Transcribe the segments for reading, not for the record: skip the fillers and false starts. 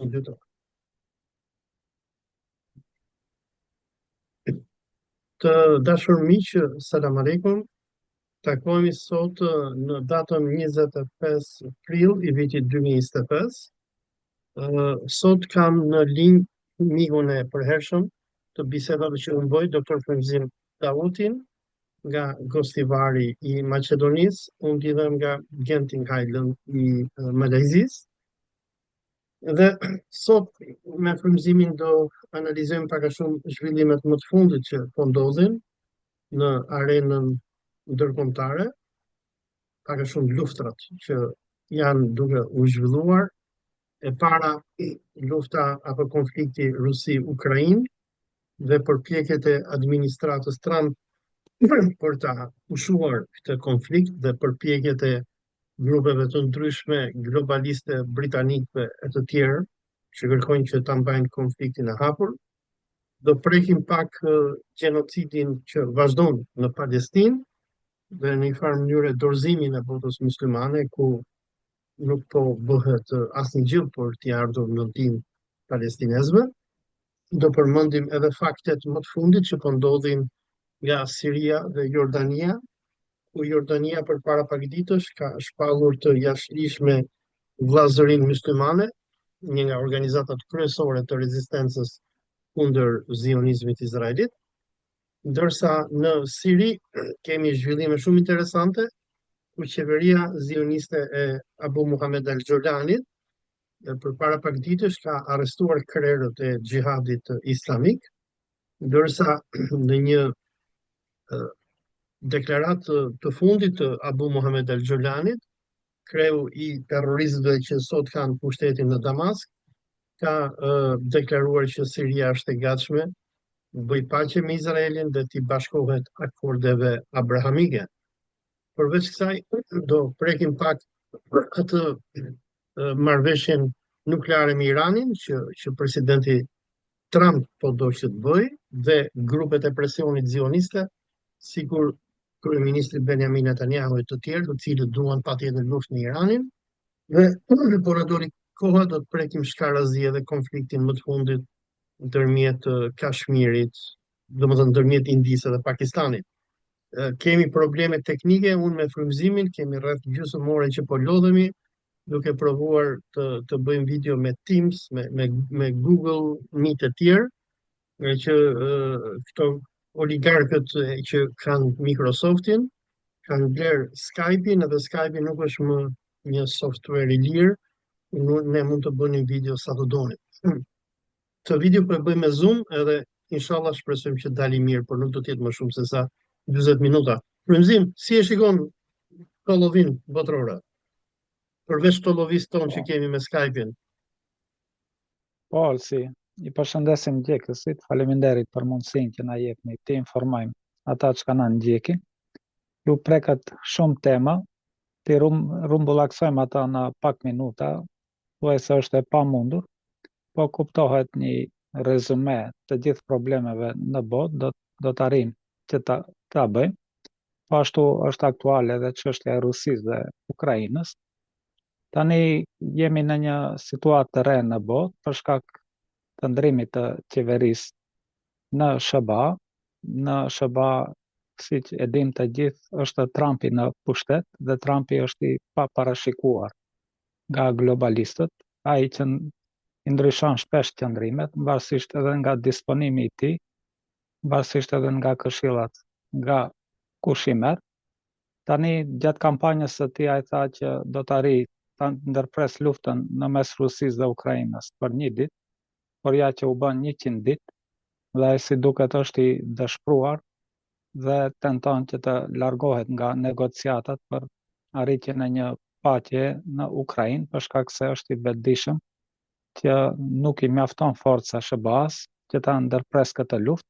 Kompjuter. Të dashur miq, selam aleikum. Takohemi sot në datën 25 prill i vitit 2025. Sot kam në linjë mikun e përhershëm të bisedave që unë bëj, doktor Frymzim Davutin, nga Gostivari i Maqedonisë, unë lidhem nga Genting Highland i Malajzisë. Dhe sot me frymëzimin do analizojmë pak a shumë zhvillimet më të fundit që po ndodhin në arenën ndërkombëtare, pak a shumë luftrat që janë duke u zhvilluar. E para, lufta apo konflikti Rusi-Ukrainë dhe përpjekjet e administratës Trump për ta pushuar këtë konflikt dhe përpjekjet e grupeve të ndryshme globaliste britanike e të tjerë që kërkojnë që ta mbajnë konfliktin e hapur. Do prekim pak gjenocidin që vazhdon në Palestinë dhe në një farë mënyrë dorëzimin e botës muslimane, ku nuk po bëhet asnjë gjë për t'i ardhur në ndihmë palestinezëve. Do përmendim edhe faktet më të fundit që po ndodhin nga Siria dhe Jordania, ku Jordania për para pak ditësh ka shpallur të jashtëligjshme vllazërinë myslimane, një nga organizatat kryesore të rezistencës kundër zionizmit izraelit, ndërsa në Siri kemi zhvillime shumë interesante, ku qeveria zioniste e Abu Muhammed al-Gjolanit për para pak ditësh ka arrestuar krerët e xhihadit islamik, ndërsa në një deklaratë të fundit të Abu Muhammed al-Gjolanit, kreu i terroristëve që sot kanë pushtetin në Damask, ka deklaruar që Siria është e gatshme bëj paqe me Izraelin dhe t'i bashkohet akordeve abrahamike. Përveç kësaj, do prekim pak këtë marrëveshjen nukleare me Iranin që presidenti Trump po do që të bëj, dhe grupet e presionit zioniste, sikur kryeministri Benjamin Netanyahu e të tjerë, të cilët duan patjetër luftë në Iranin, dhe por ato koha do të prekim shkarazi edhe konfliktin më të fundit ndërmjet Kashmirit, domethënë ndërmjet Indisë dhe Pakistanit. Kemi probleme teknike, unë me frymëzimin kemi rreth gjysmë ore që po lodhemi, duke provuar të bëjmë video me Teams, me Google Meet e tjerë, që këto oligarkët që kanë Microsoftin kanë bler Skype-in, edhe Skype-i nuk është më një software i lirë, ne mund të bënim video sa të doni. Këtë video po e bëjmë me Zoom, edhe inshallah shpresojmë që dali mirë, por nuk do të jetë më shumë se sa 40 minuta. Frymzim, si e shikon këtë llovin botërore? Përveç të llovis tonë që kemi me Skype-in. Po, si, i përshëndesim ndjekësit, faleminderit për mundësinë që na jepni të informojmë ata që na ndjekin. Ju preket shumë tema, të rumbullaksojmë ata në pak minuta, thuajse është e pamundur, po kuptohet një rezume të gjithë problemeve në botë, do të arrijmë që ta bëjmë. Po ashtu është aktuale edhe çështja e Rusisë dhe Ukrainës. Tani jemi në një situatë të re në botë për shkak të ndrimit të qeverisë në SBA. Në SBA, siç e dim të gjithë, është Trumpi në pushtet dhe Trumpi është i paparashikuar nga globalistët, ai që i ndryshon shpesh qëndrimet, varësisht edhe nga disponimi i tij, varësisht edhe nga këshillat nga kush i merr. Tani gjatë kampanjës së tij ai tha që do të arrijë ta ndërpres luftën në mes Rusisë dhe Ukrainës për 1 ditë, por ja që u bën 100 ditë, dhe ai si duket është i dëshpëruar dhe tenton që të largohet nga negociatat për arritjen e një paqe në Ukrainë, për shkak se është i vetëdijshëm që nuk i mjafton forca SBA-s që ta ndërpres këtë luftë,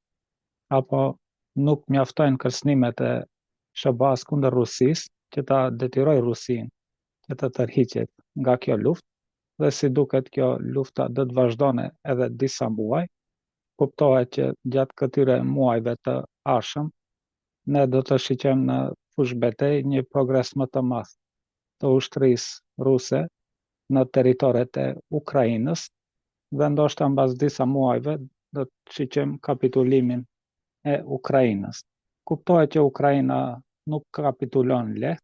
apo nuk mjaftojnë kërcënimet e SBA-s kundër Rusisë që ta detyrojë Rusinë që të tërhiqet nga kjo luftë, dhe si duket kjo lufta do të vazhdone edhe disa muaj. Kuptohet që gjatë këtyre muajve të ardhshëm ne do të shiqojmë në fush betejë një progres më të madh të ushtrisë ruse në territoret e Ukrainës, dhe ndoshta mbas disa muajve do të shiqim kapitulimin e Ukrainës. Kuptohet që Ukraina nuk kapitulon lehtë,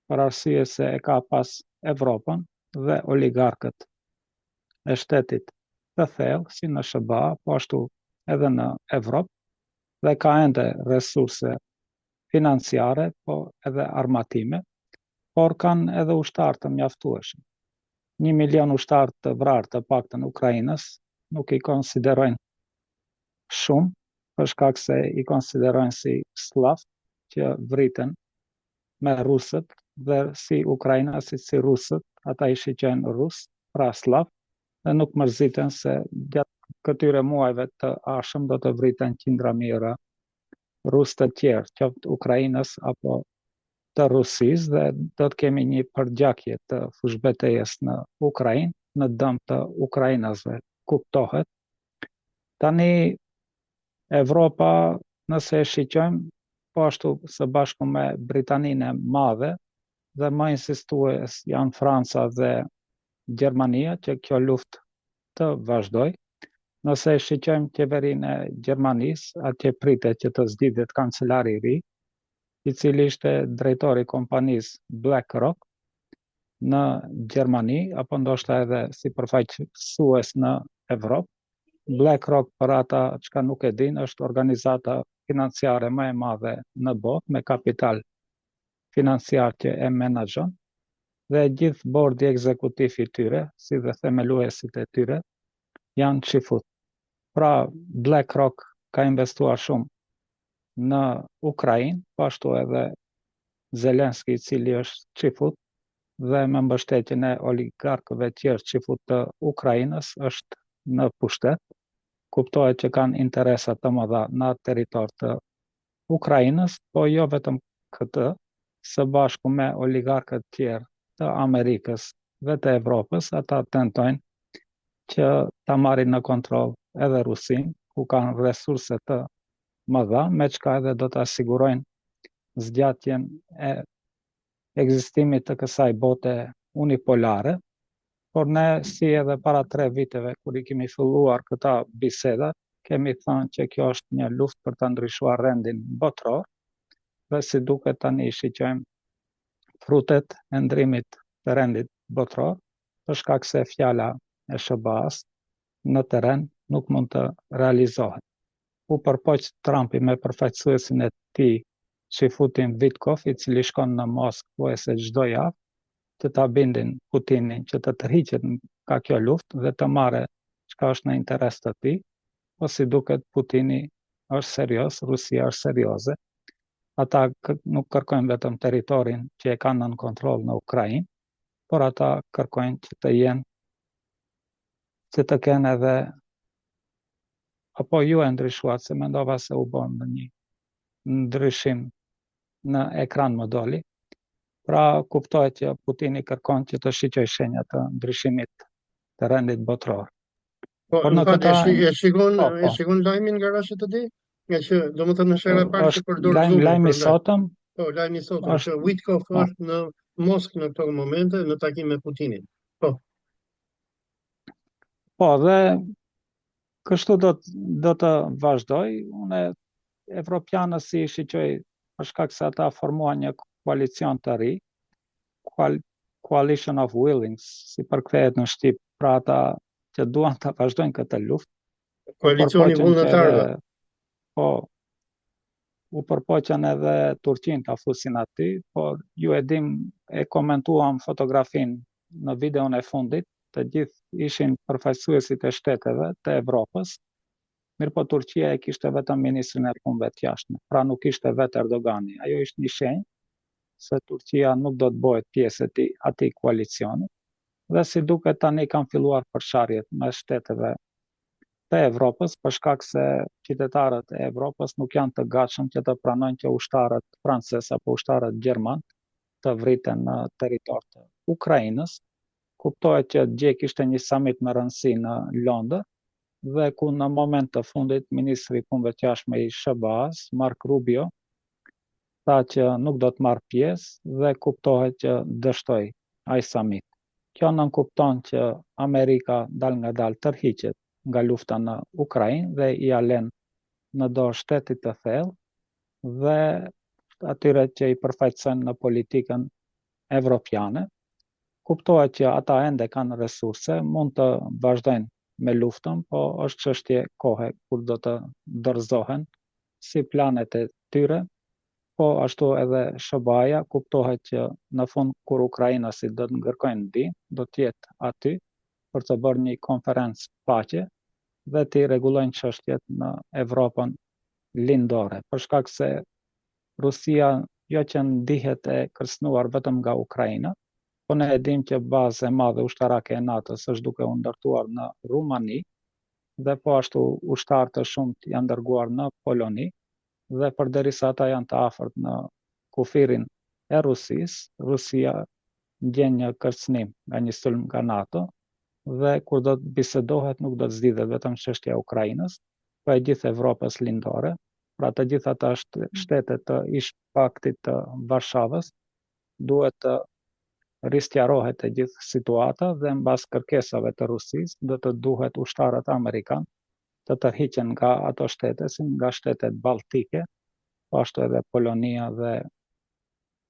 për arsye se e ka pas Evropën dhe oligarkët e shtetit të thellë, si në SBA, po ashtu edhe në Evropë, dhe ka ende resurse financiare, po edhe armatime, por kanë edhe ushtarë të mjaftueshëm. 1 milion ushtarë të vrarë të paktën Ukrainës nuk i konsiderojnë shumë, për shkak se i konsiderojnë si sllav që vriten me rusët dhe si ukrainasit si rusët, ata i shiqojnë rus, pra slav, dhe nuk mërziten se gjatë këtyre muajve të ardhshëm do të vriten qindra mijëra rus të tjerë, qoftë Ukrainës apo të Rusisë, dhe do të kemi një përgjakje të fushbetejës në Ukrainë në dëm të ukrainasve, kuptohet. Tani Evropa, nëse e shiqojmë, po ashtu së bashku me Britaninë e Madhe, dhe më insistues janë Franca dhe Gjermania që kjo luftë të vazhdoj. Nëse e shiqojmë qeverinë e Gjermanisë, atje pritet që të zgjidhet kancelari i ri, i cili ishte drejtori i kompanisë BlackRock në Gjermani, apo ndoshta edhe si përfaqësues në Evropë. BlackRock, për ata që nuk e din, është organizata financiare më e madhe në botë, me kapital financiar që e menaxhon, dhe gjithë bordi ekzekutiv i tyre, si dhe themeluesit e tyre, janë çifut. Pra, BlackRock ka investuar shumë në Ukrainë, po ashtu edhe Zelenski, i cili është çifut, dhe me mbështetjen e oligarkëve tjerë çifut të Ukrainës është në pushtet. Kuptohet që kanë interesa të mëdha në territor të Ukrainës, po jo vetëm këtë, së bashku me oligarkët tjerë të Amerikës dhe të Evropës, ata tentojnë që ta marrin në kontroll edhe Rusinë, ku kanë resurse të mëdha, me çka edhe do të asigurojnë zgjatjen e ekzistimit të kësaj bote unipolare. Por ne, si edhe para 3 viteve, kur i kemi filluar këta biseda, kemi thënë që kjo është një luftë për të ndryshuar rendin botror, dhe si duket tani shiqojmë frutet e ndrimit të rendit botror, për shkak se fjala e SBA-s në terren nuk mund të realizohet. U përpoq Trumpi me përfaqësuesin e tij, Shifutin Vitkov, i cili shkon në Moskë pothuajse çdo javë, që ta bindin Putinin që të tërhiqet nga kjo luftë dhe të marrë çka është në interes të tij, po si duket Putini është serioz, Rusia është serioze. Ata nuk kërkojnë vetëm territorin që e kanë nën kontroll në Ukrainë, por ata kërkojnë që të kenë edhe, apo ju e ndryshuat, se mendova se u bën një ndryshim në ekran më doli. Pra kuptohet që Putini kërkon që të shiqoj shenja të ndryshimit të rendit botror. Po, Por në në fakt, këta e shikon lajmin nga rashet të di? Nga që, domethënë, në shera e parë që përdor Zoom-in, lajmi prandaj. sotëm, Po, lajmi sotëm që Witkoff është në Moskë në këto momente në takim me Putinin. Po, dhe kështu do të vazhdoj. Unë evropianës si shiqoj për shkak se ata formuan një koalicion të ri, Coalition of Willings, si përkthehet në shqip, pra ata që duan të vazhdojnë këtë luftë. koalicioni vullnetarëve. Po, u përpoqen edhe Turqinë ta fusin aty, por ju e dim, e komentuam fotografinë në videon e fundit, të gjithë ishin përfaqësuesit e shteteve të Evropës, mirë po Turqia e kishte vetëm ministrin e punëve të jashtme, pra nuk ishte vetë Erdogani. Ajo ishte një shenjë se Turqia nuk do të bëhet pjesë e atij koalicioni, dhe si duket tani kanë filluar përçarjet me shteteve të Evropës, për shkak se qytetarët e Evropës nuk janë të gatshëm që të pranojnë që ushtarët francez apo ushtarët gjerman të vriten në territor të Ukrainës. Kuptohet që dje kishte një summit me rëndësi në Londër, dhe ku në moment të fundit ministri i punëve të jashtme i SBA-s, Mark Rubio, tha që nuk do të marrë pjesë dhe kuptohet që dështoi ai summit. Kjo nënkupton që Amerika dal nga dal tërhiqet nga lufta në Ukrainë dhe i alen në dorë shtetit të thellë dhe atyre që i përfaqësojnë në politikën evropiane. Kuptohet që ata ende kanë resurse, mund të vazhdojnë me luftën, po është çështje kohe kur do të dorëzohen si planet e tyre, po ashtu edhe SBA-ja kuptohet që në fund kur ukrainasit do të ngërkojnë ndihmë, do të jetë aty për të bërë një konferencë paqe dhe të rregullojnë çështjet në Evropën lindore, për shkak se Rusia jo që ndihet e kërcënuar vetëm nga Ukraina, po ne e dim që bazë e madhe ushtarake e NATO-s është duke u ndërtuar në Rumani dhe po ashtu ushtarë të shumt janë dërguar në Poloni dhe përderisa ata janë të afërt në kufirin e Rusisë, Rusia ndjen një kërcënim nga një sulm nga NATO dhe kur do të bisedohet nuk do të zgjidhet vetëm çështja e Ukrainës, po e gjithë Evropës lindore, pra të gjitha ata shtetet të ish paktit të Varshavës duhet të ristjarohet e gjithë situata dhe mbas kërkesave të Rusisë do të duhet ushtarët amerikan të tërhiqen nga ato shtete, si nga shtetet balltike, po ashtu edhe Polonia dhe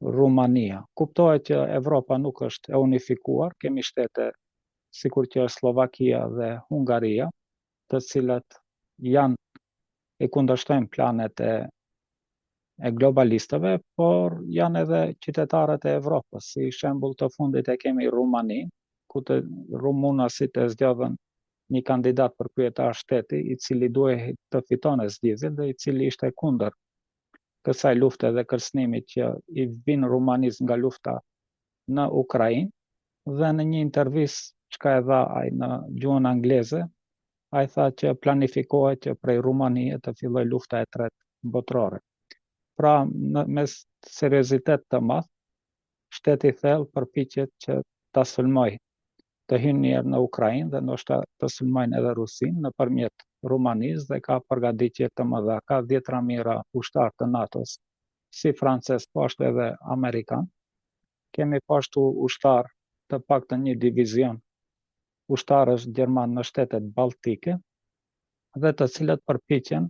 Rumania. Kuptohet që Evropa nuk është e unifikuar, kemi shtete sikur që është Slovakia dhe Hungaria, të cilat janë e kundërshtojnë planet e globalistëve, por janë edhe qytetarët e Evropës. Si shembull të fundit e kemi Rumaninë, ku të rumunasit e zgjedhën një kandidat për kryetar shteti, i cili duhej të fitonte zgjedhjet dhe i cili ishte kundër kësaj lufte dhe kërcënimit që i vin Rumanisë nga lufta në Ukrainë, dhe në një intervistë çka e dha ai në gjuhën angleze, ai tha që planifikohet që prej Rumanie të filloj lufta e tretë botërore. Pra, me seriozitet të madh, shteti i thellë përpiqet që ta sulmoj, të hynë njerë në Ukrainë dhe ndoshta të sulmojnë edhe Rusinë nëpërmjet Rumanisë dhe ka përgatitje të mëdha. Ka 10 mijëra ushtarë të NATO-s, si francez, po ashtu edhe amerikan. Kemi po ashtu ushtarë, të paktën një divizion ushtarësh gjerman në shtetet balltike dhe të cilët përpiqen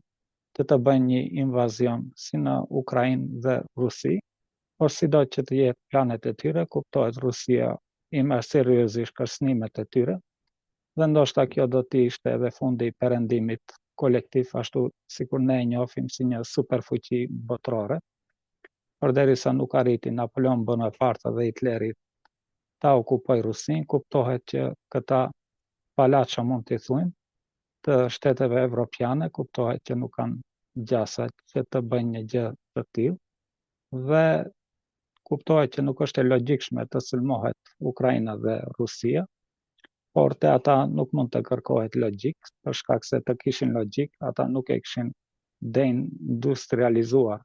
të bëjnë një invazion si në Ukrainë dhe Rusi, por sido që të jetë planet e tyre, kuptohet Rusia i merr seriozisht kërcënimet e tyre, dhe ndoshta kjo do të ishte edhe fundi i perëndimit kolektiv, ashtu sikur ne e njohim si një superfuqi botërore. Përderisa nuk arriti Napoleon Bonaparte dhe Hitleri ta okupoj Rusinë, kuptohet që këta palaça mund t'i thuajmë të shteteve evropiane, kuptohet që nuk kanë gjasa që të bëjnë një gjë të tillë dhe kuptohet që nuk është e logjikshme të sulmohet Ukraina dhe Rusia, por te ata nuk mund të kërkohet logjik, për shkak se të kishin logjik, ata nuk e kishin deindustrializuar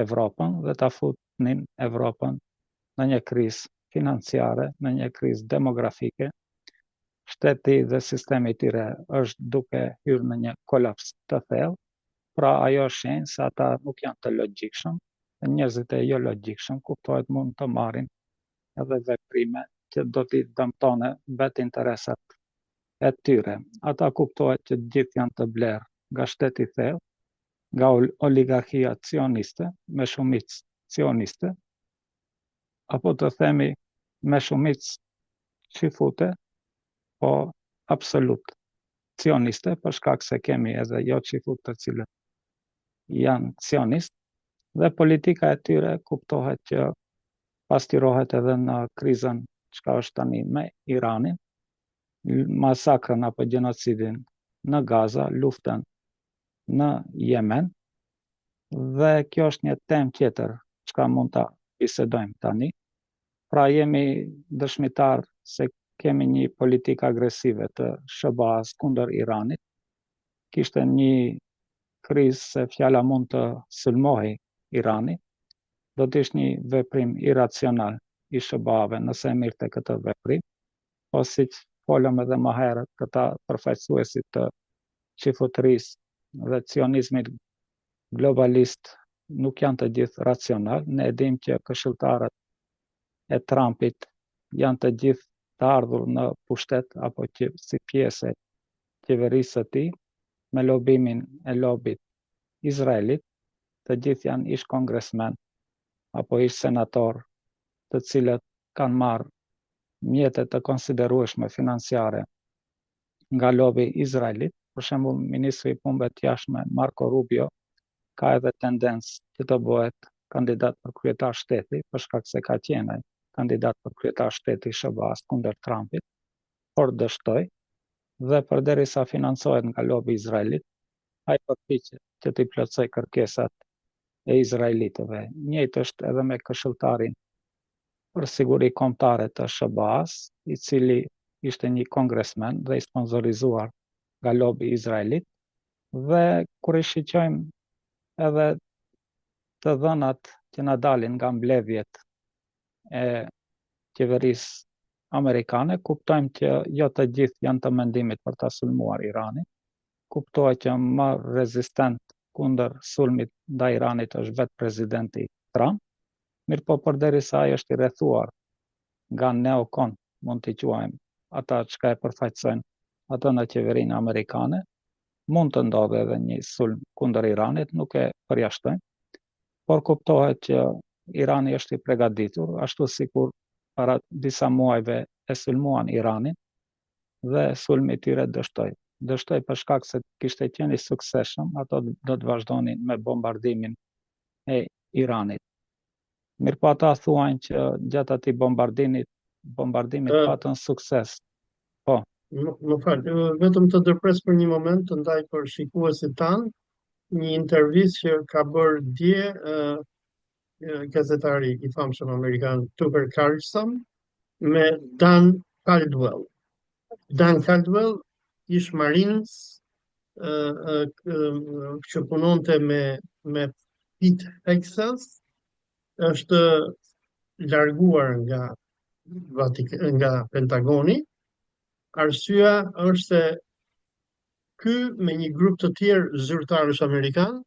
Evropën dhe ta futnin Evropën në një krizë financiare, në një krizë demografike. Shteti dhe sistemi i tyre është duke hyrë në një kolaps të thellë. Pra ajo është shenjë se ata nuk janë të logjikshëm, dhe njerëzit e jo logjikshëm kuptohet mund të marrin edhe veprime që do t'i dëmtone vetë interesat e tyre. Ata kuptohet që gjithë janë të blerë nga shteti i thellë, nga oligarkia cioniste, me shumicë cioniste, apo të themi me shumicë çifute, po absolut cioniste, për shkak se kemi edhe jo çifut të cilët janë cionist, dhe politika e tyre kuptohet që pastirohet edhe në krizën çka është tani me Iranin, masakrën apo gjenocidin në Gaza, luftën në Yemen, dhe kjo është një temë tjetër çka mund ta bisedojmë tani. Pra jemi dëshmitar se kemi një politikë agresive të SBA-s kundër Iranit. Kishte një krizë se fjala mund të sulmohej Irani, do të ishte një veprim iracional i SBA-ve nëse e mirte këtë veprim, po siç folëm edhe më herët, këta përfaqësuesit të çifutërisë dhe cionizmit globalist nuk janë të gjithë racional. Ne e dim që këshilltarët e Trumpit janë të gjithë të ardhur në pushtet apo që si pjesë e qeverisë së tij me lobimin e lobit izraelit, të gjithë janë ish kongresmen apo ish senator, të cilët kanë marrë mjete të konsiderueshme financiare nga lobi izraelit. Për shembull, ministri i punëve të jashtme Marco Rubio ka edhe tendencë që të bëhet kandidat për kryetar shteti, për shkak se ka qenë kandidat për kryetar shteti SBA-s kundër Trumpit, por dështoi dhe përderisa financohet nga lobi izraelit, ai përpiqet që të plotësoj kërkesat e izraelitëve. Njëjtë është edhe me këshilltarin për siguri kombëtare të SBA-s, i cili ishte një kongresmen dhe i sponsorizuar nga lobi izraelit, dhe kur i shiqojmë edhe të dhënat që na dalin nga mbledhjet e qeverisë amerikane, kuptojmë që jo të gjithë janë të mendimit për ta sulmuar Iranin. Kuptohet që më rezistent kundër sulmit ndaj Iranit është vetë presidenti Trump, mirëpo përderisa ai është i rrethuar nga neokon, mund t'i quajmë, ata që e përfaqësojnë ato në qeverinë amerikane, mund të ndodhe edhe një sulm kundër Iranit, nuk e përjashtojmë, por kuptohet që Irani është i përgatitur, ashtu sikur para disa muajve e sulmuan Iranin dhe sulmi i tyre dështoi. Dështoi për shkak se kishte qenë i suksesshëm, ato do të vazhdonin me bombardimin e Iranit. Mirëpo ata thuajnë që gjatë atij bombardimit patën sukses. Po. Më fal, vetëm të ndërpres për një moment të ndaj për shikuesit tanë një intervistë që ka bërë dje gazetari i famshëm amerikan Tucker Carlson me Dan Caldwell. Dan Caldwell ish Marines që punonte me Pete Hegseth, është larguar nga Pentagoni. Arsyeja është se ky me një grup të tjerë zyrtarësh amerikan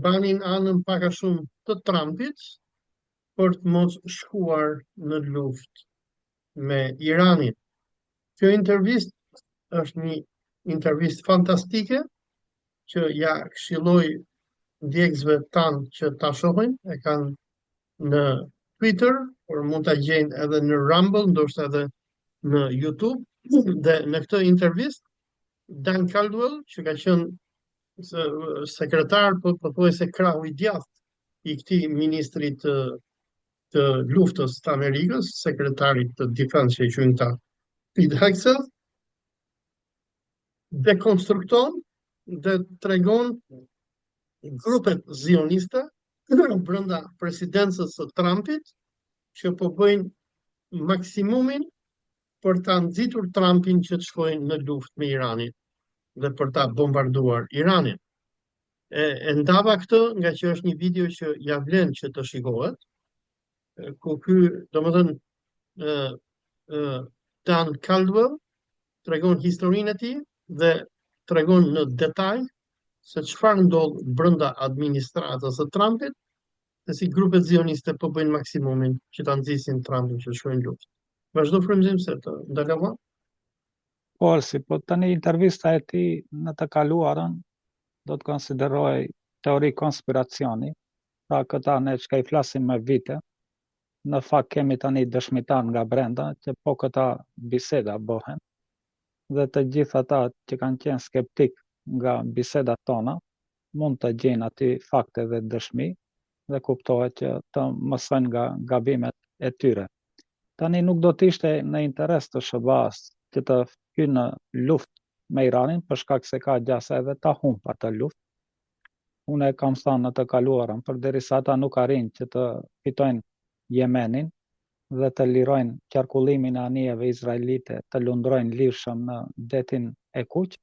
banin anën pak a shumë të Trumpit për të mos shkuar në luftë me Iranin. Kjo intervistë është një intervistë fantastike që ja këshilloj ndjekësve tanë që ta shohin, e kanë në Twitter, por mund ta gjejnë edhe në Rumble, ndoshta edhe në YouTube. Dhe në këtë intervistë Dan Caldwell, që ka qenë sekretar, pothuajse krahu i djathtë i këtij ministri të luftës të Amerikës, sekretarit të Defense që i quajnë ta Pete Hegseth, dekonstrukton dhe tregon grupet zioniste brenda presidencës së Trumpit që po bëjnë maksimumin për ta nxitur Trumpin që të shkojnë në luftë me Iranin dhe për ta bombarduar Iranin. E ndava këtë nga që është një video që ja vlen që të shikohet, ku ky, domethënë, Dan Caldwell tregon historinë e tij dhe tregon në detaj se çfarë ndodh brenda administratës së Trumpit dhe si grupet zioniste po bëjnë maksimumin që ta nxisin Trumpin që shkojnë në luftë. Vazhdo frymëzim se të ndalova. Po, po tani intervista e tij në të kaluarën do të konsideroj teori konspiracioni, pra këta ne që ka i flasim me vite, në fakt kemi tani dëshmitar nga brenda që po këta biseda bëhen, dhe të gjithë ata që kanë qenë skeptik nga bisedat tona, mund të gjejnë aty fakte dhe dëshmi, dhe kuptohet që të mësojnë nga gabimet e tyre. Tani nuk do të ishte në interes të SBA-s që të hyjë në luftë me Iranin, për shkak se ka gjasa edhe ta humbë atë luftë. Unë e kam thënë në të kaluarën, përderisa ata nuk arrin që të fitojnë Yemenin dhe të lirojnë qarkullimin e anijeve izraelite, të lundrojnë lirshëm në detin e Kuq,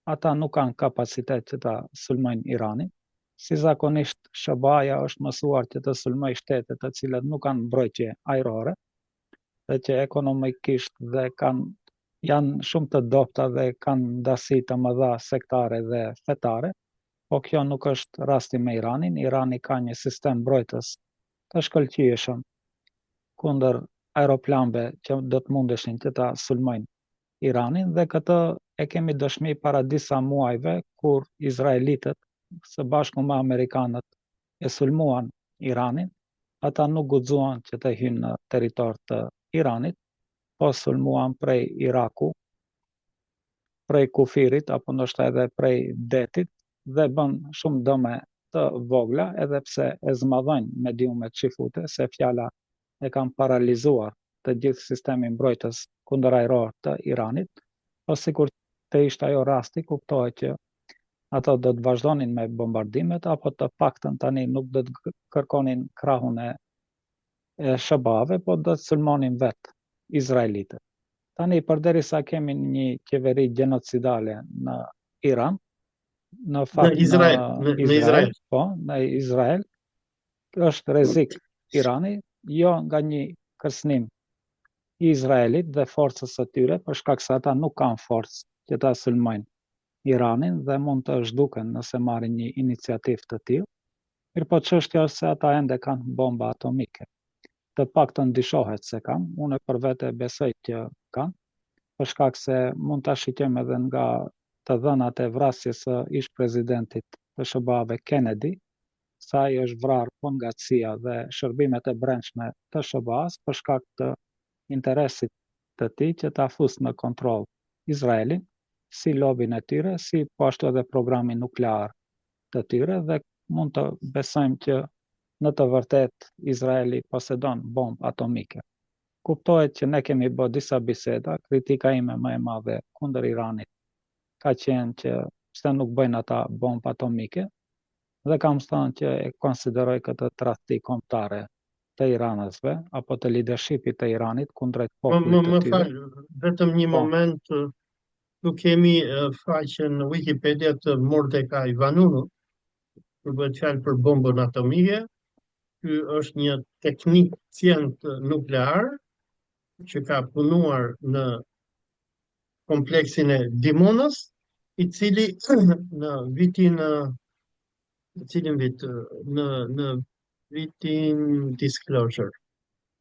ata nuk kanë kapacitet që ta sulmojnë Iranin. Si zakonisht, SBA-ja është mësuar që të sulmoj shtete të cilat nuk kanë mbrojtje ajrore, dhe që ekonomikisht dhe janë shumë të dobta dhe kanë ndasi të mëdha sektare dhe fetare, po kjo nuk është rasti me Iranin. Irani ka një sistem mbrojtës të shkëlqyeshëm kundër aeroplanëve që do të mundeshin që ta sulmojnë Iranin, dhe këtë e kemi dëshmi para disa muajve kur izraelitët së bashku me amerikanët e sulmuan Iranin. Ata nuk guxuan që të hynë në territor të Iranit, po sulmuan prej Iraku, prej kufirit apo ndoshta edhe prej detit, dhe bën shumë dëme të vogla, edhe pse e zmadhojnë mediumet shifute se fjala e kanë paralizuar të gjithë sistemin mbrojtës kundërajror të Iranit, po sikur të ishte ajo rasti, kuptohet që ato do të vazhdonin me bombardimet, apo të paktën tani nuk do të kërkonin krahun e SHBA-ve, po do të sulmonin vetë izraelitët. Tani, përderisa kemi një qeveri genocidale në Iran, në fakt Në Izrael. po, në Izrael, është rrezik Irani, jo nga një kërcënim i Izraelit dhe forcës së tyre, për shkak se ata nuk kanë forcë që ta sulmojnë Iranin dhe mund të zhduken nëse marrin një iniciativë të tillë. Mirëpo çështja është se ata ende kanë bomba atomike. Të paktën dishohet se kanë, unë për vete besoj që kanë, për shkak se mund ta shiqojmë edhe nga të dhënat e vrasjes së ish presidentit të SHBA-ve Kennedy, sa ai është vrarë po nga CIA dhe shërbimet e brendshme të SHBA-s për shkak të interesit të tij që ta fusë në kontroll Izraelin, si lobin e tyre, si po ashtu edhe programin nuklear të tyre, dhe mund të besojmë që në të vërtet Izraeli posedon bombë atomike. Kuptohet që ne kemi bërë disa biseda, kritika ime më e madhe kundër Iranit ka qenë që pse nuk bëjnë ata bombë atomike, dhe kam thënë që e konsideroj këtë tradhti kombëtare të iranësve apo të leadershipit të Iranit kundrejt popullit të Më tyre. fal, vetëm një Po. moment, nuk kemi faqen në Wikipedia të Mordecai Vanunu, kur bëhet fjalë për bombën atomike. Ky është një teknicien nuklear që ka punuar në kompleksin e Dimonës, i cili në vitin në cilin vit në vitin disclosure.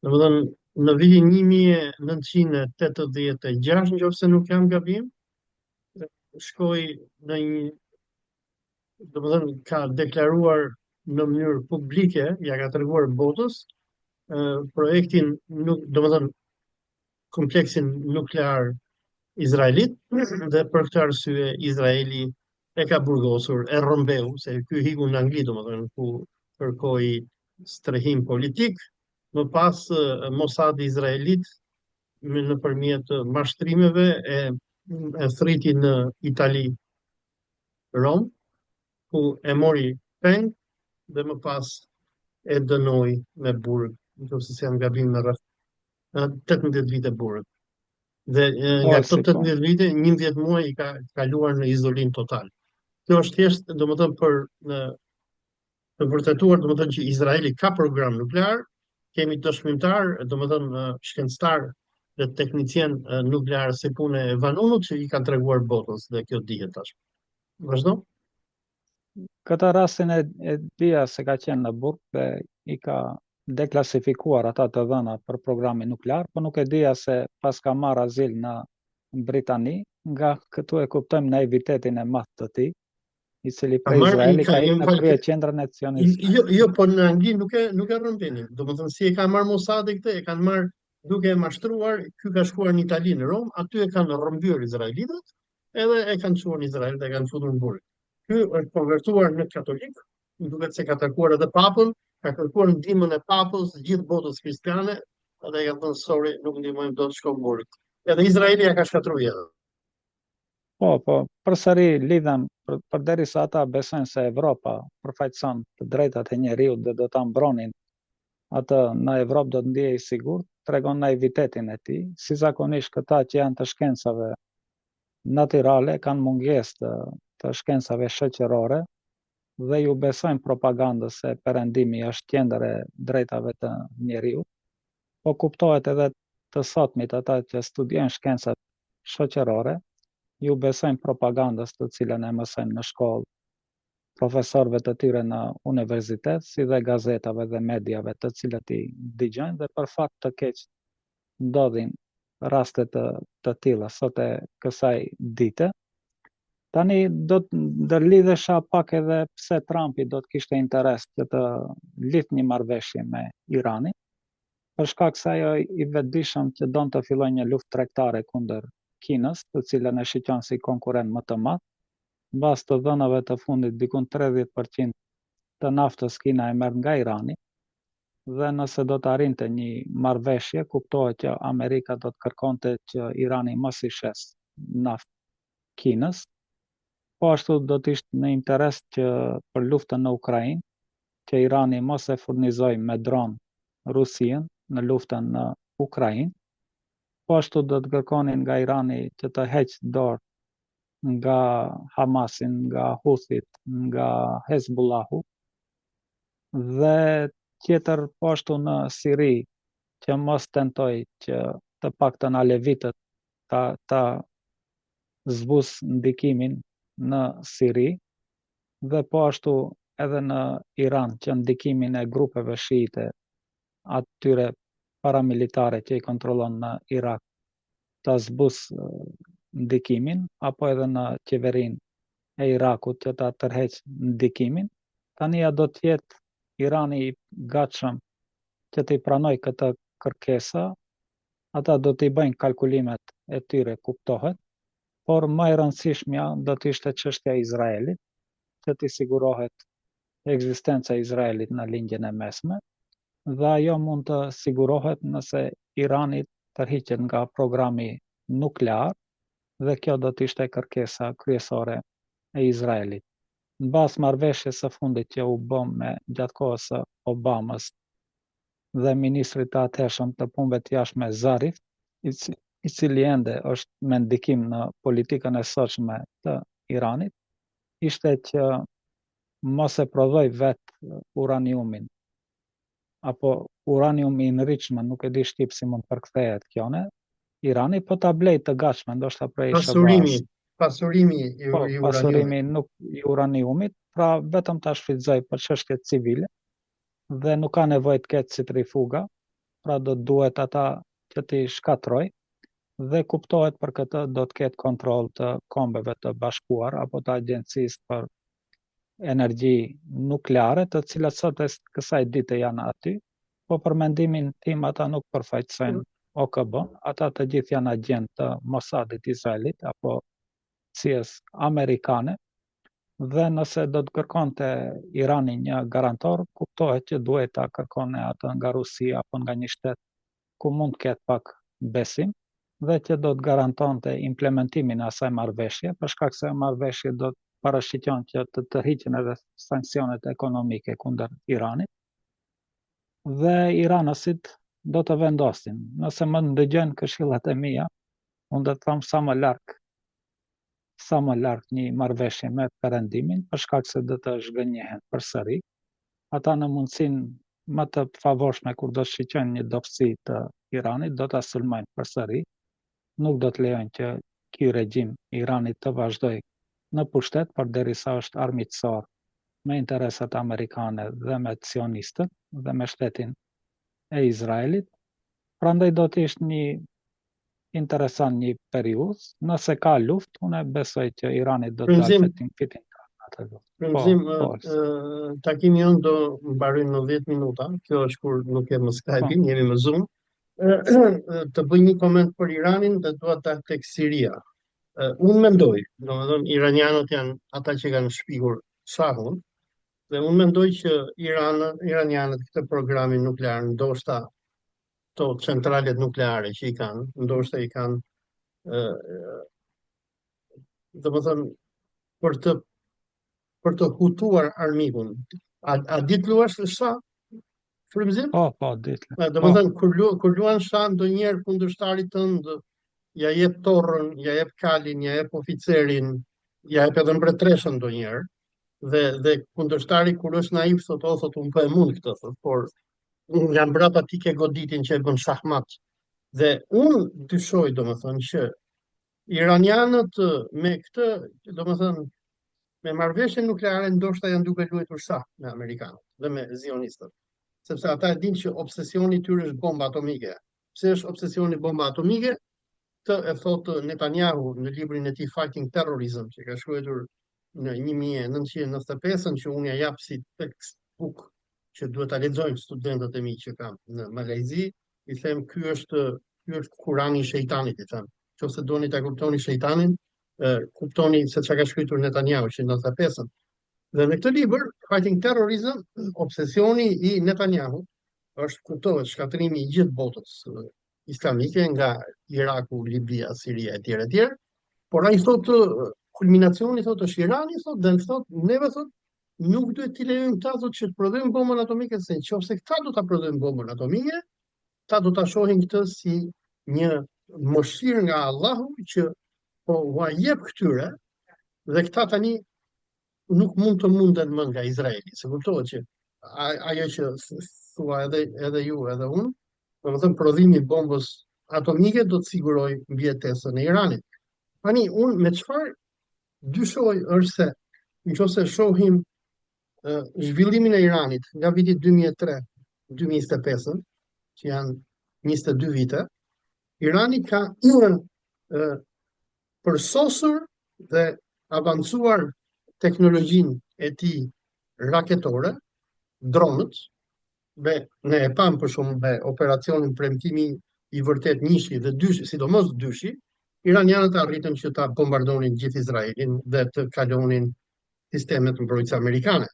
Domethënë në vitin 1986, nëse nuk jam gabim, shkoi në një, domethënë ka deklaruar në mënyrë publike, ja ka treguar botës projektin domethënë kompleksin nuklear izraelit, dhe për këtë arsye Izraeli e ka burgosur, e rrëmbeu, se ky hiku në Angli, domethënë ku kërkoi strehim politik. Më pas Mossadi izraelit nëpërmjet mashtrimeve e thriti në Itali, Rom, ku e mori peng dhe më pas e dënoi me burg, nëse jam gabim në rreth 18 vite burg. Dhe nga këto 18 vite, 11 muaj i ka kaluar në izolim total. Kjo është thjesht, domethënë për të vërtetuar, domethënë që Izraeli ka program nuklear, kemi dëshmitar, domethënë shkencëtar dhe teknicien nuklear si punë e Vanunut që i kanë treguar botës, dhe kjo dihet tash. Vazhdo. Këtë rastin e dija se ka qenë në burg dhe i ka deklasifikuar ata të dhëna për programin nuklear, po nuk e dija se pas ka marrë azil në Britani, nga këtu e kuptojmë naivitetin e madh të tij, i cili prej Izraeli ka ikur në krye qendrën e sionistëve. Jo, po në Angli nuk e rrëmbeni. Domethënë si e ka marrë Mossadi këtë, e kanë marrë duke e mashtruar. Ky ka shkuar në Itali, në Rom, aty e kanë rrëmbyer izraelitët, edhe e kanë çuar në Izrael dhe e kanë futur në burg. Ky është konvertuar në katolik, duket se ka takuar edhe papën, ka kërkuar ndihmën e papës, gjithë botës kristiane, dhe i kanë thënë sorry, nuk ndihmojmë dot, shko në burg. Edhe Izraeli ja ka shkatruar. Po, përsëri lidhem, përderisa ata besojnë se Evropa përfaqëson të drejtat e njeriut dhe do ta mbronin atë në Evropë, do të ndjej sigurt, tregon naivitetin e tij. Si zakonisht këta që janë të shkencave natyrale kanë mungesë të shkencave shoqërore dhe ju besojnë propagandës se perëndimi është qendër e drejtave të njeriut. Po kuptohet edhe të sotmit ata që studiojnë shkencat shoqërore ju besojnë propagandës të cilën e mësojnë në shkollë profesorëve të tyre në universitet, si dhe gazetave dhe mediave të cilët i dëgjojnë, dhe për fakt të keq ndodhin raste të tilla sot e kësaj dite. Tani do të ndërlidhesha pak edhe pse Trumpi do të kishte interes që të lidhë një marrëveshje me Iranin, për shkak se ajo i vetëdijshëm që donte të fillojë një luftë tregtare kundër Kinës, të cilën e shiqon si konkurrent më të madh. Mbas të dhënave të fundit, dikun 30% të naftës Kina e merr nga Irani, dhe nëse do të arrinte një marrëveshje, kuptohet që Amerika do të kërkonte që Irani mos i shes naftë Kinës. Po ashtu do të ishte në interes që për luftën në Ukrainë, që Irani mos e furnizojë me dron Rusin në luftën në Ukrainë. Po ashtu do të kërkonin nga Irani që të heqë dorë nga Hamasin, nga Houthit, nga Hezbollahu, dhe tjetër po ashtu në Siri, që mos tentoj që të paktën alevitët ta zbus ndikimin në Siri, dhe po ashtu edhe në Iran, që ndikimin e grupeve shiite atyre paramilitare që i kontrollon në Irak ta zbus ndikimin, apo edhe në qeverinë e Irakut që ta tërheq ndikimin. Tani ja do të jetë Irani i gatshëm që të i pranoj këtë kërkesa, ata do të i bëjnë kalkulimet e tyre, kuptohet, por më e rëndësishmja do të ishte çështja e Izraelit, që të sigurohet ekzistenca e Izraelit në lindjen e mesme, dhe ajo mund të sigurohet nëse Irani tërhiqet nga programi nuklear, dhe kjo do të ishte kërkesa kryesore e Izraelit. Mbas marrëveshjes së fundit që u bë me gjatë kohës së Obamës dhe ministrit të atëhershëm të punëve të jashtme Zarif, i cili ende është me ndikim në politikën e sotshme të Iranit, ishte që mos e prodhoi vetë uraniumin, apo uranium i enrichment, nuk e di shqip si mund përkthehet kjo në Irani, po ta blej të gatshme, ndoshta prej Pasurimi, SBA-s. pasurimi i Po, uraniumit. pasurimi nuk i uraniumit, pra vetëm ta shfrytëzoj për çështje civile, dhe nuk ka nevojë të ketë centrifuga, pra do të duhet ata që t'i shkatroj, dhe kuptohet për këtë do të ketë kontroll të kombeve të bashkuar apo të agjencisë për energji nukleare, të cilat sot e kësaj dite janë aty, po për mendimin tim ata nuk përfaqësojnë OKB, ata të gjithë janë agent të Mossadit Izraelit apo CIA-s amerikane, dhe nëse do të kërkonte Irani një garantor, kuptohet që duhet ta kërkonte atë nga Rusia apo nga një shtet ku mund të ketë pak besim, dhe që do të garantonte implementimin e asaj marrëveshje, për shkak se marrëveshja do të parashikon që të tërhiqen edhe sanksionet ekonomike kundër Iranit, dhe iranësit do të vendosin. Nëse më ndëgjojnë këshillat e mia, unë do të them sa më larg një marrëveshje me perëndimin, për shkak se do të zhgënjehen përsëri. Ata në mundësinë më të favorshme kur do të shiqojnë një dobësi të Iranit, do ta sulmojnë përsëri. Nuk do të lejojnë që ky regjim i Iranit të vazhdojë në pushtet përderisa është armiqësor me interesat amerikane dhe me sionistët dhe me shtetin e Izraelit. Prandaj do të ishte një interesant një periudhë. Nëse ka luftë, unë besoj që Irani do të dalë fitim atë luftë. Frymëzim, takimi jonë do mbarojë në 10 minuta. Kjo është kur nuk jemi në Skype, jemi në Zoom. Të bëj një koment për Iranin dhe dua ta tek Siria. Unë mendoj, domethënë iranianët janë ata që kanë shpikur shahun, dhe unë mendoj që iranianët këtë programin nuklear, ndoshta to centralet nukleare që i kanë, ndoshta i kanë domethënë për të hutuar armikun. A ditë luash shah? Frymëzim? Po, ditë. Domethënë kur luan shah ndonjëherë kundërshtarit tënd, ja jep torrën, ja jep kalin, ja jep oficerin, ja jep edhe mbretreshën ndonjëherë, dhe kundërshtari kur është naiv thot unë po e mund këtë, thot, por unë jam brapa ti ke goditin që e bën shahmat. Dhe unë dyshoj domethënë që iranianët me këtë, domethënë me marrëveshjen nukleare ndoshta janë duke luajtur shah me amerikanët dhe me zionistët. Sepse ata e dinë që obsesioni i tyre është bomba atomike. Pse është obsesioni bomba atomike? Këtë e thotë Netanyahu në librin e tij Fighting Terrorism, që ka shkruar në 1995, që unë ja jap si textbook që duhet ta lexojnë studentët e mi që kanë në Malajzi. I them ky është Kurani i shejtanit, i them. Nëse doni ta kuptoni shejtanin, kuptoni se çka ka shkruar Netanyahu që në 95. Dhe në këtë libër, Fighting Terrorism, obsesioni i Netanyahu është kuptohet shkatrimi i gjithë botës islamike nga Iraku, Libia, Siria etj. Etj. Por ai thotë kulminacioni thotë është Irani, thotë dhe thotë neve thotë nuk duhet t'i lejojmë këta thotë që të prodhojnë bombën atomike, se nëse këta do ta prodhojnë bombën atomike, ta do ta shohin këtë si një mëshirë nga Allahu që po ua jep këtyre dhe këta tani nuk mund të munden më nga Izraeli. Se kuptohet që ajo që thua edhe ju edhe unë, domethënë prodhimi i bombës atomike do të sigurojë mbijetesën e Iranit. Tani unë me çfarë dyshoj është se nëse shohim zhvillimin e Iranit nga viti 2003-2025, që janë 22 vite, Irani ka përsosur dhe avancuar teknologjinë e tij raketore, dronët, ne e pam për shumë me operacionin premtimi i vërtet njëshi dhe dyshi, sidomos dyshi, iranianët arritën që ta bombardonin gjithë Izraelin dhe të kalonin sistemet mbrojtëse amerikane.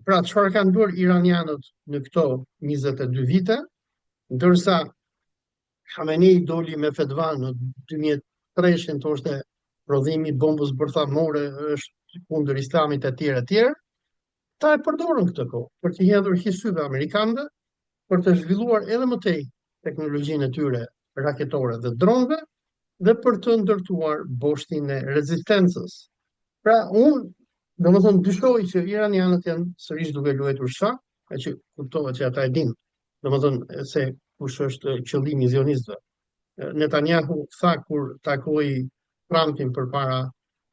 Pra, çfarë kanë bërë iranianët në këto 22 vite, ndërsa Khamenei doli me fetva në 2003 thoshte prodhimi bombës bërthamore është kundër islamit etj. Ta e përdorën këtë kohë për të hedhur hysyve amerikanëve, për të zhvilluar edhe më tej teknologjinë e tyre raketore dhe dronëve dhe për të ndërtuar boshtin e rezistencës. Pra, unë domethënë dyshoj që iranianët janë sërish duke luajtur shah, që kuptohet që ata e dinë, domethënë se kush është qëllimi i zionistëve. Netanyahu tha kur takoi Trumpin përpara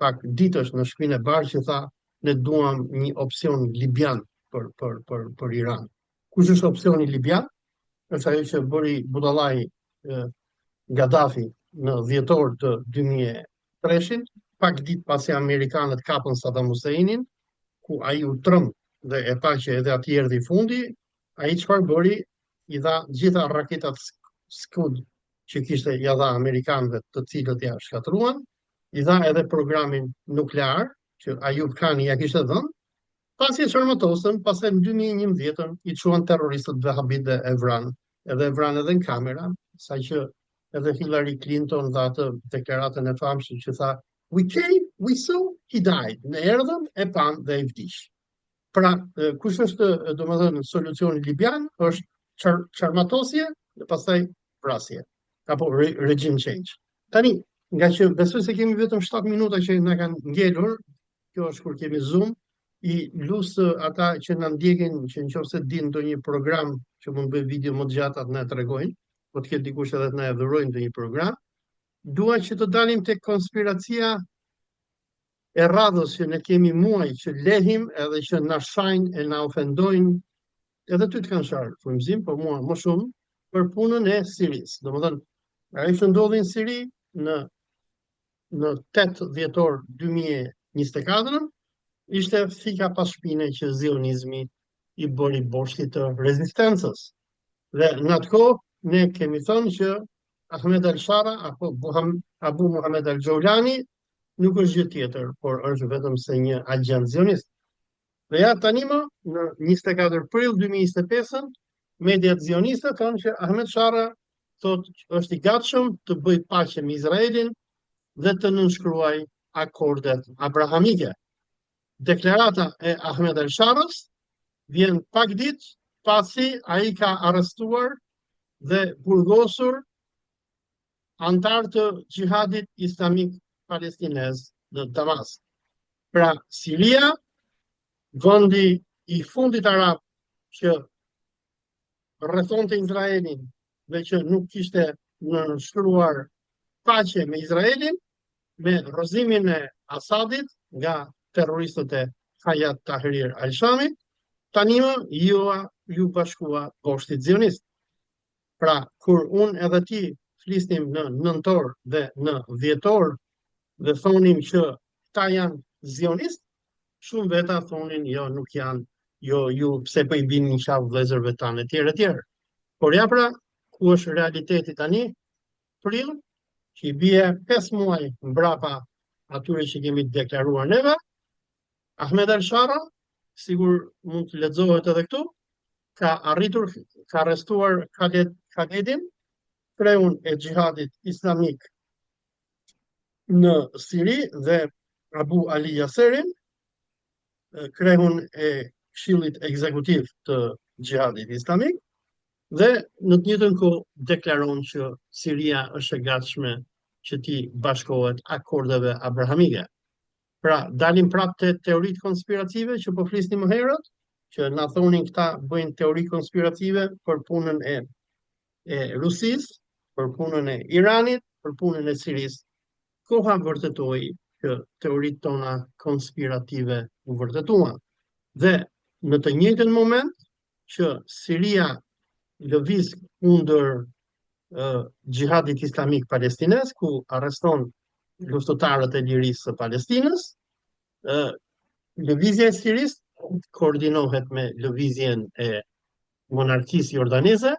pak ditësh në Shtëpinë e Bardhë që tha ne duam një opsion libian për Iran. Kush është opsioni libian? Është ajo që bëri budallai Gaddafi në dhjetor të 2003, pak ditë pasi amerikanët kapën Saddam Husseinin, ku ai u trëm dhe e pa që edhe atij erdhi fundi, ai çfarë bëri? I dha gjitha raketat Scud që kishte ja dha amerikanëve, të cilët ja shkatruan, i dha edhe programin nuklear që Ayub Khani ja kishte dhënë, pasi e çarmatosën, pastaj në 2011 i çuan terroristët Wahhabit dhe e vranë edhe në kamera, saqë edhe Hillary Clinton dha atë deklaratën e famshme që tha we came, we saw, he died. Ne erdhëm, e pam dhe i vdiq. Pra, kush është domethënë solucioni libian? Është çarmatosje dhe pastaj vrasje apo regime change. Tani, nga që besoj se kemi vetëm 7 minuta që na kanë ngelur, kjo është kur kemi Zoom, i lusë ata që na ndjekin që nëse din ndonjë program që mund bëj video më të gjatë atë na tregojnë, po të ketë dikush edhe të na dhurojnë ndonjë program. Dua që të dalim tek konspiracia e radhës që ne kemi muaj që lehim edhe që na shajnë e na ofendojnë, edhe ty të kanë sharë frymëzim, po mua më shumë, për punën e Sirisë. Domethënë, ajo që ndodhi në Siri në 8 dhjetor 2024 ishte fika pas shpine që zionizmi i bëri boshti të rezistencës. Dhe në atë kohë ne kemi thënë që Ahmed al-Shara apo Abu Muhammad al-Jawlani nuk është gjë tjetër, por është vetëm se një agent zionist. Dhe ja tani më në 24 prill 2025 mediat zioniste thonë që Ahmed Shara thotë është i gatshëm të bëjë paqe me Izraelin dhe të nënshkruaj akordet abrahamike. Deklarata e Ahmed al-Sharës vjen pak ditë pasi ai ka arrestuar dhe burgosur antar të xhihadit islamik palestinez në Damas. Pra, Siria, vendi i fundit arab që rrethonte Izraelin dhe që nuk kishte nënshkruar paqe me Izraelin, me rrëzimin e Asadit nga terroristët e Hayat Tahrir al-Shamit, tani më ju bashkua poshtit zionist. Pra, kur unë edhe ti flisnim në nëntor dhe në dhjetor dhe thonim që ta janë zionist, shumë veta thonin jo, nuk janë, jo, ju pse po i bini një qafë vëllezërve tanë e tjerë e tjerë. Por ja pra, ku është realiteti tani, prill, që i bie 5 muaj mbrapa atyre që kemi deklaruar neve, Ahmed al-Shara, sigur mund të lexohet edhe këtu, ka arrestuar Khalidin, kreun e xhihadit islamik në Siri dhe Abu Ali Yasserin, kreun e Këshillit Ekzekutiv të xhihadit islamik, dhe në të njëjtën kohë deklaron që Siria është e gatshme që ti bashkohet akordeve abrahamike. Pra, dalim prapë te teoritë konspirative që po flisnim më herët, që na thonin këta bëjnë teori konspirative për punën e Rusisë, për punën e Iranit, për punën e Sirisë. Koha vërtetoi që teoritë tona konspirative u vërtetuan. Dhe në të njëjtën moment që Siria lëviz kundër xhihadit islamik palestines, ku arreston luftëtarët e lirisë së Palestinës, lëvizja e Sirisë koordinohet me lëvizjen e monarkisë jordaneze,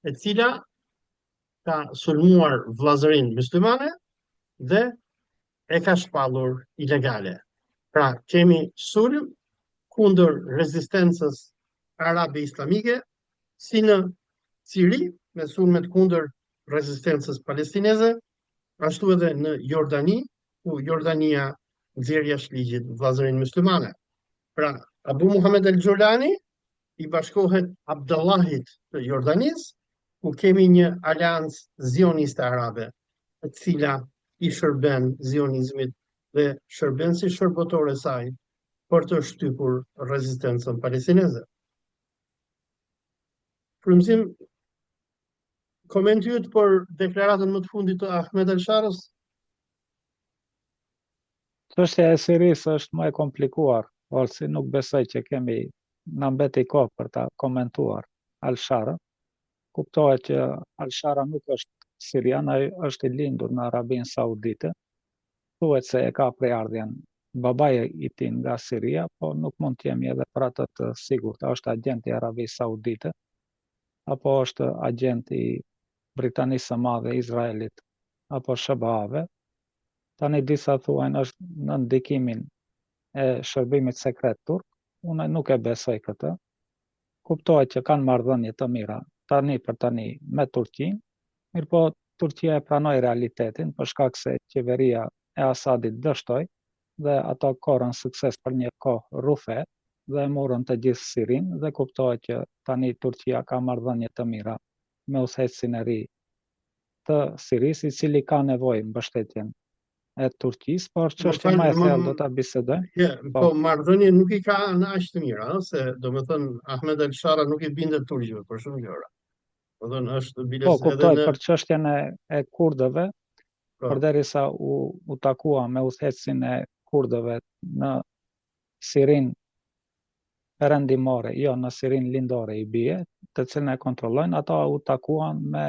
e cila ka sulmuar vllazërinë myslimane dhe e ka shpallur ilegale. Pra, kemi sulm kundër rezistencës arabe islamike, si në Siri, me sulmet kundër rezistencës palestineze, ashtu edhe në Jordani, ku Jordania nxjerr jashtë ligjit vllazërinë myslimane. Pra, Abu Muhammed el-Gjolani i bashkohet Abdullahit të Jordanisë, ku kemi një aleancë zioniste arabe, e cila i shërben zionizmit dhe shërben si shërbëtore saj për të shtypur rezistencën palestineze. Frymëzim, komenti yt për deklaratën më të fundit të Ahmed al-Sharës? Çështja e Sirisë është më e komplikuar, ose nuk besoj që kemi na mbeti kohë për ta komentuar al-Shara. Kuptohet që al-Shara nuk është sirian, ai është i lindur në Arabinë Saudite. Thuhet se e ka prejardhjen babai i tij nga Siria, po nuk mund të jemi edhe për atë të sigurt. A është agent i Arabisë Saudite apo është agent i Britanisë së Madhe, Izraelit apo SBA-ve. Tani disa thuajnë është në ndikimin e shërbimit sekret turk. Unë nuk e besoj këtë. Kuptohet që kanë marrëdhënie të mira tani për tani me Turqinë, mirëpo Turqia e pranoi realitetin për shkak se qeveria e Asadit dështoi dhe ato korrën sukses për një kohë rrufe dhe morën të gjithë Sirinë dhe kuptohet që tani Turqia ka marrëdhënie të mira me udhëheqësin e ri të Sirisë, i cili ka nevojë mbështetjen e Turqisë, por çështja më e thellë do ta bisedojmë. Po marrëdhënie nuk i ka në aq të mira, se domethënë Ahmed al-Shara nuk i bindet turqëve për shumë gjëra. Domethënë është biles Po kuptoj për çështjen e kurdëve, përderisa u takua me udhëheqësin e kurdëve në Sirinë perëndimore, jo në Sirinë lindore i bie, të cilën e kontrollojnë, ata u takuan me